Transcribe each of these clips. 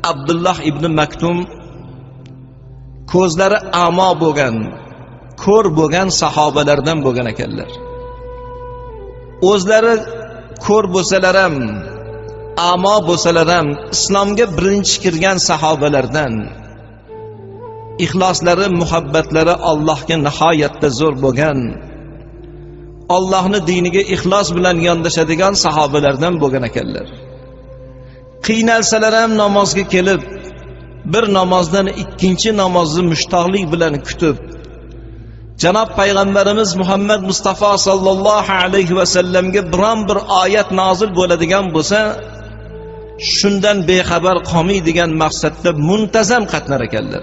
Abdullah ibn Maktum ko'zlari amo bo'lgan, ko'r bo'lgan sahobalardan bo'lgan ekanlar. O'zlari ko'r bo'lsalar ham, amo bo'lsalar ham islomga birinchi kirgan sahobalardan. Ixloslari, muhabbatlari Allohga nihoyatda zo'r bo'lgan, Allohning diniga ixlos bilan yondashadigan sahobalardan bo'lgan ekanlar. Qiynalsalar ham namozga kelib, bir namozdan ikkinchi namozni mushtoqlik bilan kutib, Janob payg'ambarimiz Muhammad Mustafa sallallohu alayhi va sallamga biron bir oyat nozil bo'ladigan bo'lsa, shundan bexabar qolmaydigan maqsadda muntazam qatnar ekanlar.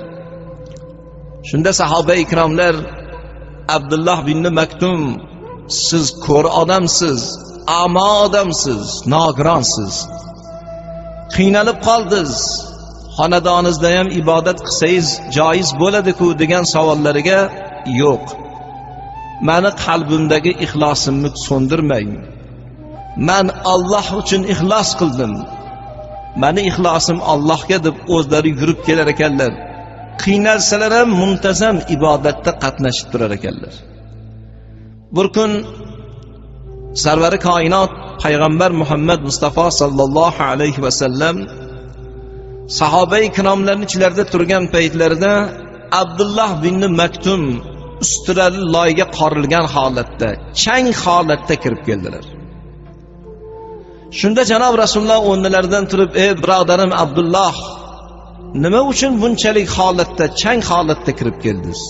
Shunda sahoba ikromlar Abdullah ibn Maktum, siz ko'r odamsiz, amo odamsiz, nogironsiz. Qiynalib qoldingiz. Xonadoningizda ham ibodat qilsangiz joiz bo'ladi-ku degan savollariga yo'q. Meni qalbimdagi ixlosimni so'ndirmang. Men Alloh uchun ixlos qildim. Meni ixlosim Allohga deb o'zlari yurib kelar ekanlar. Qiynalsalar ham muntazam ibodatda qatnashib turar ekanlar. Bir kun sarvari koinot payg'ambar Muhammad Mustafa sallallohu alayhi va sallam sahoba ikromlarning ichlarida turgan paytlarida Abdullah ibn Maktum ustirali loyga qorilgan holatda, chang holatda kirib keldilar. Shunda janob Rasululloh o'rnlaridan turib, "Ey birodarim Abdullah, nima uchun bunchalik holatda, chang holatda kirib keldingiz?"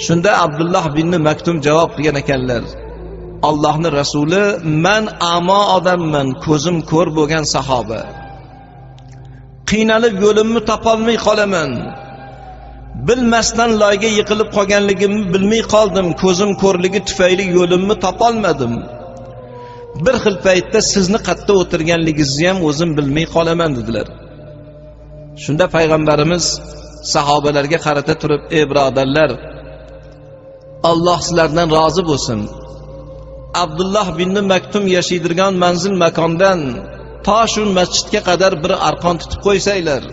Shunda Abdullah ibn Maktum javob qilgan ekanlar: "Allohning rasuli, men amo odamman, ko'zim ko'r bo'lgan sahoba. Qiynalib yo'limni topolmay qolaman. Bilmasdan loyga yiqilib qolganligimni bilmay qoldim. Ko'zim ko'rligi tufayli yo'limni topolmadim. Bir xil paytda sizni qayerda o'tirganligingizni ham o'zim bilmay qolaman" dedilar. Shunda payg'ambarimiz sahobalarga qarata turib: "Ey birodarlar, Alloh sizlardan rozi bo'lsin. Abdullah ibn Maktum yashaydigan manzil makondan to shu masjidga qadar bir arqon tutib qo'ysanglar,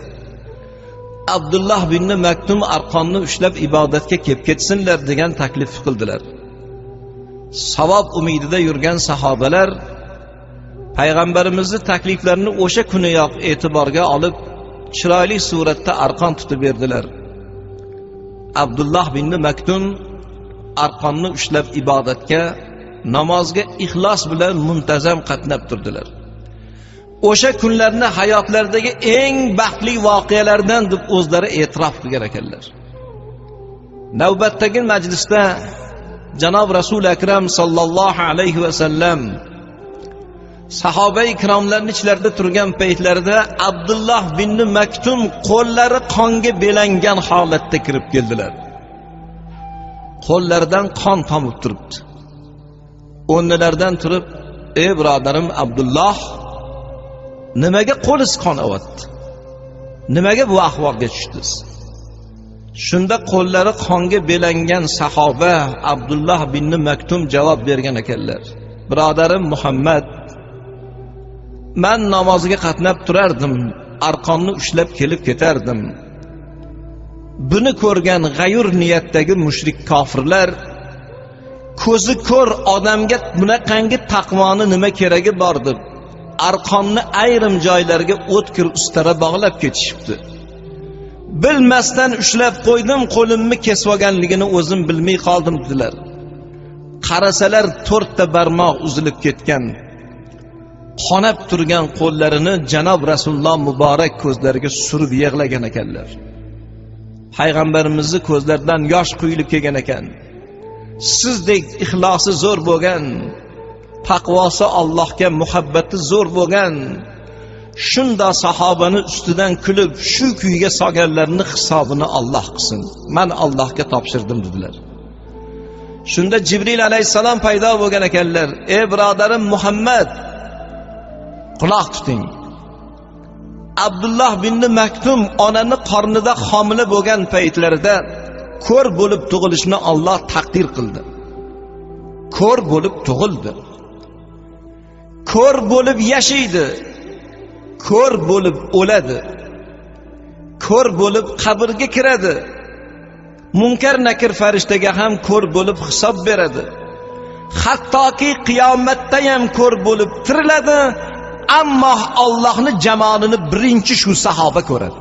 Abdullah ibn Maktum arqonni ushlab ibodatga kelib ketsinlar" degan taklif qildilar. Savob umidida yurgan sahobalar payg'ambarimizning takliflarini o'sha kuniyoq e'tiborga olib, chiroyli suratda arqon tutib berdilar. Abdullah ibn Maktum arqonni ushlab ibodatga, namozga ixlos bilan muntazam qatnab turdilar. O'sha kunlarni hayotlaridagi eng baxtli voqealardan deb o'zlari e'tirof qilgan ekanlar. Navbatdagi majlisda janob Rasul akram sallallohu alayhi va sallam sahoba ikromlarning ichlarida turgan paytlarida Abdullah ibn Maktum qo'llari qonga belangan holatda kirib keldilar. Qo'llaridan qon tomib turibdi. O'rnlaridan turib: "Ey birodarim Abdullah, nimaga qo'lingiz qon olyapti? Nimaga bu ahvolga tushdingiz?" Shunda qo'llari qonga belangan sahoba Abdullah ibn Maktum javob bergan ekanlar: "Birodarim Muhammad, men namozga qatnab turardim, arqonni ushlab kelib ketardim. Buni ko'rgan g'ayur niyatdagi mushrik kofirlar, ko'zi ko'r odamga bunaqangi taqvoni nima keragi bor deb arqonni ayrim joylarga o'tkir ustara bog'lab ketishibdi. Bilmasdan ushlab qo'ydim, qo'limni kesib olganligini o'zim bilmay qoldim" dedilar. Qarasalar 4 ta barmoq uzilib ketgan, qonab turgan qo'llarini janob Rasululloh muborak ko'zlariga surib yig'lagan ekanlar. Payg'ambarimizning ko'zlaridan yosh quyilib kelgan ekan. Sizdek ixlosi zo'r bo'lgan, taqvosi Allohga muhabbati zo'r bo'lgan, shunda sahobani ustidan kulib shu kuyga solganlarning hisobini Alloh qilsin. Men Allohga topshirdim dedilar. Shunda Jibril alayhisalom paydo bo'lgan ekanlar. "Ey birodarim Muhammad, quloq tuting. Abdullah ibn Maktum onani qornida homila bo'lgan paytlarida ko'r bo'lib tug'ilishni Alloh taqdir qildi. Ko'r bo'lib tug'ildi. Ko'r bo'lib yashaydi. Ko'r bo'lib o'ladi. ko'r bo'lib qabrga kiradi. Munkar nakir farishtaga ham ko'r bo'lib hisob beradi. Hattoki qiyomatda ham ko'r bo'lib tiriladi, ammo Allohning jamolini birinchi shu sahoba ko'radi.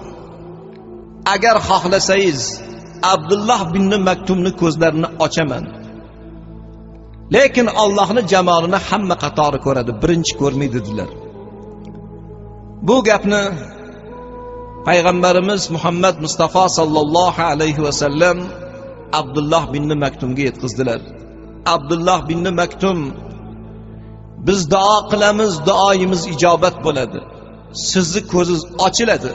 Agar xohlasangiz Abdullah bin Maktumning ko'zlarini ochaman. Lekin Allohning jamolini hamma qatori ko'radi, birinchi ko'rmaydi dedilar. Bu gapni payg'ambarimiz Muhammad Mustafa sallallohu alayhi va sallam Abdullah bin Maktumga yetkazdilar. Abdullah bin Maktum, biz duo qilamiz, duoyimiz ijobat bo'ladi. Sizni ko'zingiz ochiladi.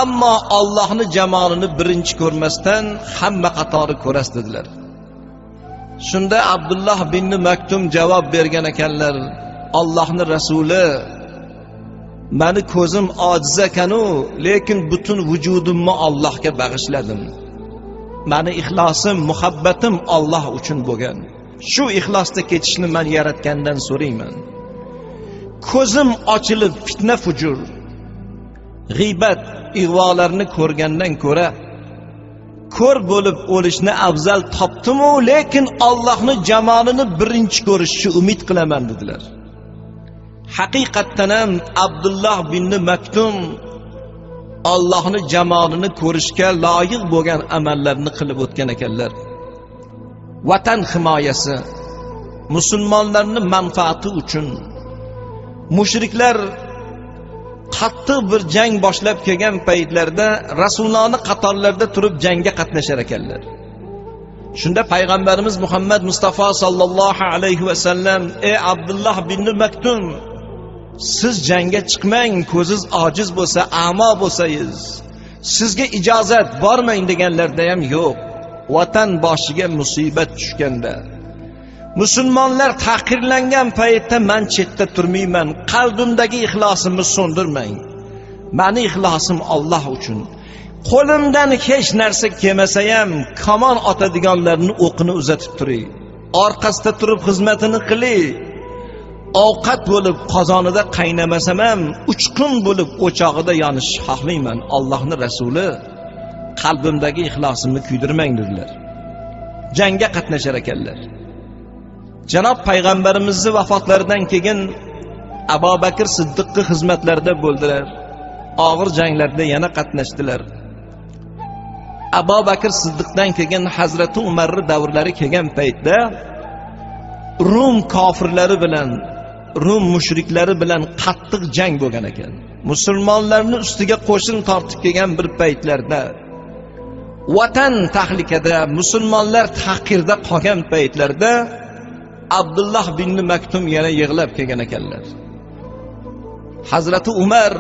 Ammo Allohning jamolini birinchi ko'rmasdan hamma qatori ko'rasiz dedilar. Shunda Abdullah bin Maktum javob bergan ekanlar: Allohning rasuli, meni ko'zim ojiz ekanu, lekin butun vujudimni Allohga bag'ishladim. Meni ixlosim, muhabbatim Alloh uchun bo'lgan. Shu ixlosda ketishni men yaratgandan so'rayman. Ko'zim ochilib fitna fujur, g'iybat, ig'volarni ko'rgandan ko'ra ko'r bo'lib o'lishni afzal topdim-u, lekin Allohning jamolini birinchi ko'rishni umid qilaman dedilar. Haqiqatdan ham Abdullah bin Maktum Allohning jamolini ko'rishga loyiq bo'lgan amallarni qilib o'tgan ekanlar. Vatan himoyasi, musulmonlarning manfaati uchun mushriklar qattiq bir jang boshlab kelgan paytlarda Rasulullohning qatorlarida turib jangga qatnashar ekanlar. Shunda payg'ambarimiz Muhammad Mustafa sallallohu alayhi va sallam: "Ey Abdullah bin Maktum, siz jangga chiqmang, ko'zingiz ojiz bo'lsa, a'mo bo'lsangiz, sizga ijozat bormang" deganlarda ham yo'q. Vatan boshiga musibat tushganda, musulmonlar tahqirlangan paytda men chetda turmayman, qalbimdagi ixlosimni so'ndirmang. Meni ixlosim Alloh uchun. Qo'limdan hech narsa kelmasa ham kamon otadiganlarni o'qini uzatib turay. Orqasida turib xizmatini qilay. Ovqat bo'lib qozonida qaynamasam ham uchqun bo'lib o'chog'ida yonish xohlayman. Allohning rasuli, qalbimdagi ixlosimni kuydirmang dedilar. Jangga qatnashar ekanlar. Janob payg'ambarimizning vafotlaridan keyin Abu Bakr Siddiqning xizmatlarida bo'ldilar. Og'ir janglarda yana qatnashdilar. Abu Bakr Siddiqdan keyin Hazrati Umarning davrlari kelgan paytda Rum kofirlari bilan, Rum mushriklari bilan qattiq jang bo'lgan ekan. Musulmonlarning ustiga qo'shin tortib kelgan bir paytlarda, vatan tahlikada, musulmonlar tahqirda qolgan paytlarda Abdullah bin Maktum yana yig'lab kelgan ekanlar. Hazrati Umar: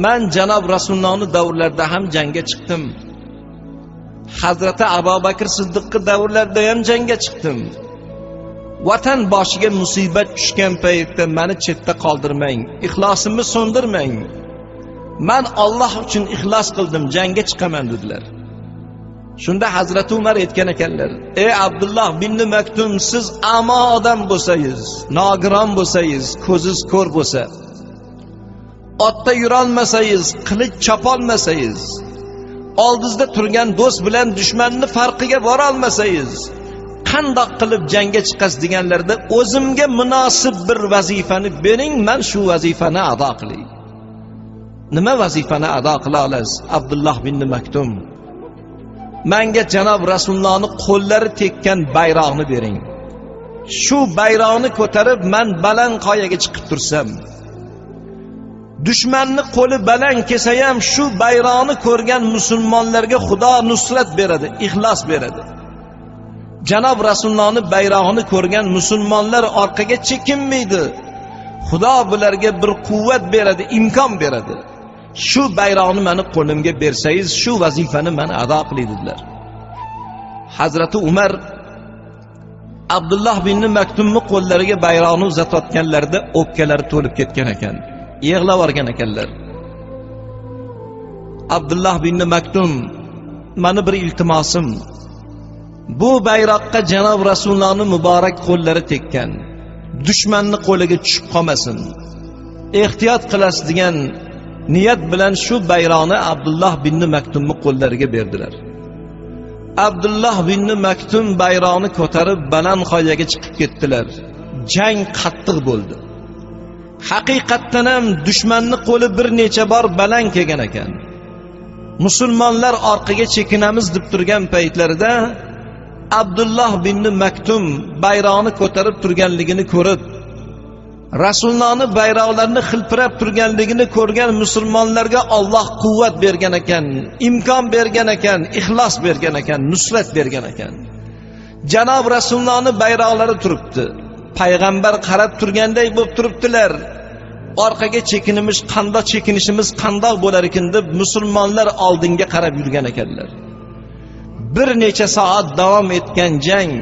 "Men janob Rasulullohning davrlarida ham jangga chiqdim. Hazrati Abu Bakr Siddiqning davrlarida ham jangga chiqdim. Vatan boshiga musibat tushgan paytda meni chetda qoldirmang, ixlosimni so'ndirmang. Men Alloh uchun ixlos qildim, jangga chiqaman" dedilar. Shunda Hazrati Umar aytgan ekanlar: "Ey Abdullah bin Maktum, siz amo odam bo'lsangiz, nogiron bo'lsangiz, ko'zingiz ko'r bo'lsa, otda yura olmasangiz, qilich chopolmasangiz, oldingizda turgan do'st bilan dushmanning farqiga bora olmasangiz, qandoq qilib jangga chiqasiz deganlarda o'zimga munosib bir vazifani bering, men shu vazifani ado qilay." Nima vazifani ado qila olasiz Abdullah bin Maktum? Menga janob Rasulullohning qo'llari tekkan bayroqni bering. Shu bayroqni ko'tarib men baland qoyaga chiqib tursam, dushmanning qo'li baland kelsa ham shu bayroqni ko'rgan musulmonlarga Xudo nusrat beradi, ixlos beradi. Janob Rasulullohning bayrog'ini ko'rgan musulmonlar orqaga chekinmaydi. Xudo bularga bir quvvat beradi, imkon beradi. Shu bayroqni meni qo'limga bersangiz, shu vazifani men ado qilay dedilar. Hazrati Umar Abdullah bin Maktumning qo'llariga bayroqni uzatayotganlarida o'pkalari to'lib ketgan ekan. Yig'lab o'rgan ekanlar. Abdullah bin Maktum: "Meni bir iltimosim, bu bayroqqa janob Rasulullohning muborak qo'llari tekkan. Dushmanning qo'liga tushib qolmasin. Ehtiyot qilasiz" degan niyat bilan shu bayroqni Abdullah bin Maktumning qo'llariga berdilar. Abdullah bin Maktum bayroqni ko'tarib baland qoyaga chiqib ketdilar. Jang qattiq bo'ldi. Haqiqatdan ham dushmanning qo'li bir necha bor baland kelgan ekan. Musulmonlar orqaga chekinamiz deb turgan paytlarida Abdullah bin Maktum bayroqni ko'tarib turganligini ko'rib, Rasulullohning bayroqlarini xilpirab turganligini ko'rgan musulmonlarga Alloh quvvat bergan ekan, imkon bergan ekan, ixlos bergan ekan, nusrat bergan ekan. Janob Rasulullohning bayroqlari turibdi. Payg'ambar qarab turganday bo'lib turibdilar. Orqaga chekinishimiz qandoq bo'lar ekan deb musulmonlar oldinga qarab yurgan ekanlar. Bir necha soat davom etgan jang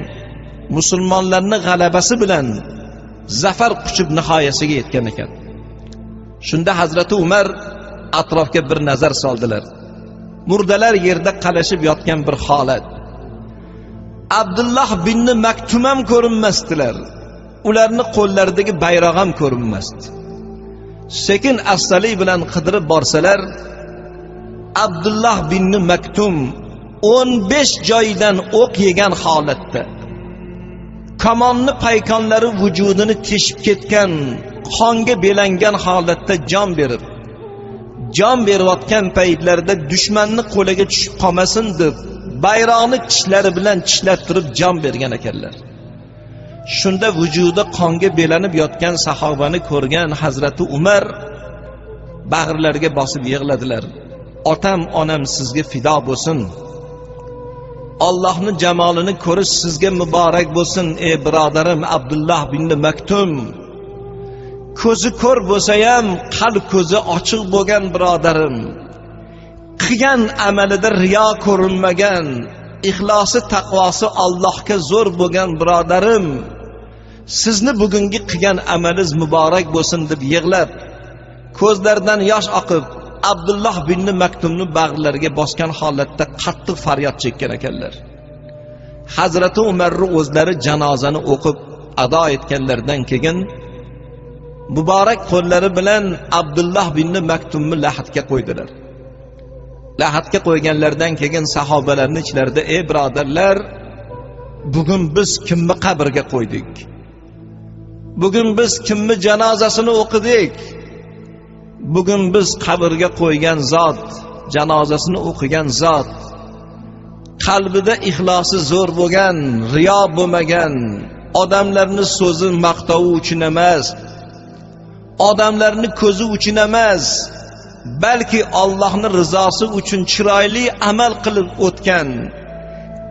musulmonlarning g'alabasi bilan zafar quchib nihoyasiga yetgan ekan. Shunda Hazrati Umar atrofga bir nazar soldilar. Murdalar yerda qalashib yotgan bir holat. Abdullah bin Maktum ham ko'rinmasdilar. Ularning qo'llaridagi bayroq ham ko'rinmasdi. Sekin astalik bilan qidirib borsalar, Abdullah bin Maktum 15 joydan o'q yegan holatda, kamonni paykonlari vujudini teshib ketgan, qonga belangan holatda jon berayotgan paytlarida dushmanning qo'liga tushib qolmasin deb bayroqni tishlari bilan tishlab turib jon bergan ekanlar. Shunda vujudi qonga belanib yotgan sahobani ko'rgan Hazrati Umar bag'rlariga bosib yig'ladilar. Otam, onam sizga fido bo'lsin. Allohning jamolini ko'rish sizga muborak bo'lsin, ey birodarim Abdullah bin Maktum. Ko'zi ko'r bo'lsa ham qalb ko'zi ochiq bo'lgan birodarim. Qilgan amalida riyo ko'rinmagan, ixlosi taqvosi Allohga zo'r bo'lgan birodarim, sizni bugungi qilgan amalingiz muborak bo'lsin deb yig'lab, ko'zlaridan yosh oqib Abdullah bin Maktumni bag'rlariga bosgan holatda qattiq faryod chekkan ekanlar. Hazrati Umarning o'zlari janozani o'qib ado etganlardan keyin muborak qo'llari bilan Abdullah bin Maktumni lahadga qo'ydilar. Lahadga qo'yganlardan keyin sahobalarning ichlarida, ey birodarlar, bugun biz kimni qabrga qo'ydik? Bugun biz kimni janozasini o'qidik? Bugun biz qabrga qo'ygan zot, janozasini o'qigan zot, qalbida ixlosi zo'r bo'lgan, riyo bo'lmagan, odamlarning so'zi maqtovi uchun emas, odamlarning ko'zi uchun emas, balki Allohning rizosi uchun chiroyli amal qilib o'tgan,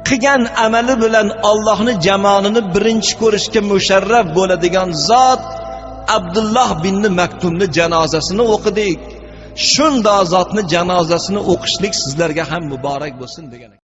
qilgan amali bilan Allohning jamolini birinchi ko'rishga musharraf bo'ladigan zot Abdullah bin Maktumni janozasini o'qidik. Shunda zotni janozasini o'qishlik sizlarga ham muborak bo'lsin degan.